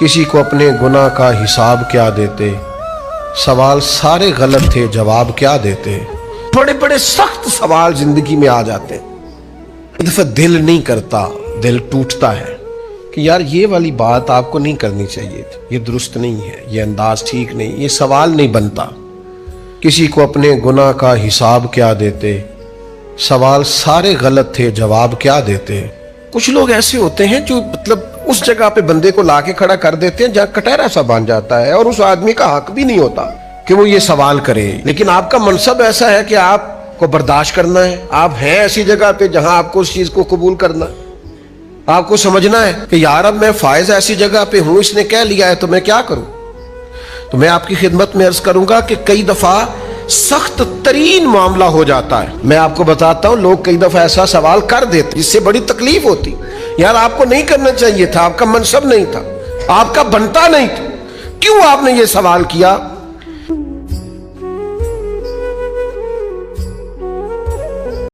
کسی کو اپنے گناہ کا حساب کیا دیتے، سوال سارے غلط تھے جواب کیا دیتے۔ بڑے بڑے سخت سوال زندگی میں آ جاتے ہیں، ایک دفعہ دل نہیں کرتا، دل ٹوٹتا ہے کہ یار یہ والی بات آپ کو نہیں کرنی چاہیے تھی، یہ درست نہیں ہے، یہ انداز ٹھیک نہیں، یہ سوال نہیں بنتا۔ کسی کو اپنے گناہ کا حساب کیا دیتے، سوال سارے غلط تھے جواب کیا دیتے۔ کچھ لوگ ایسے ہوتے ہیں جو اس جگہ پہ بندے کو لا کے کھڑا کر دیتے ہیں جہاں کٹہرا سا بن جاتا ہے، اور اس آدمی کا حق بھی نہیں ہوتا کہ وہ یہ سوال کرے، لیکن آپ کا منصب ایسا ہے کہ آپ کو برداشت کرنا ہے۔ آپ ہیں ایسی جگہ پہ جہاں آپ کو اس چیز کو قبول کرنا ہے، آپ کو سمجھنا ہے کہ یار اب میں فائز ایسی جگہ پہ ہوں، اس نے کہہ لیا ہے تو میں کیا کروں۔ تو میں آپ کی خدمت میں عرض کروں گا کہ کئی دفعہ سخت ترین معاملہ ہو جاتا ہے۔ میں آپ کو بتاتا ہوں، لوگ کئی دفعہ ایسا سوال کر دیتے جس سے بڑی تکلیف ہوتی، یار آپ کو نہیں کرنا چاہیے تھا، آپ کا منصب نہیں تھا، آپ کا بنتا نہیں تھا، کیوں آپ نے یہ سوال کیا؟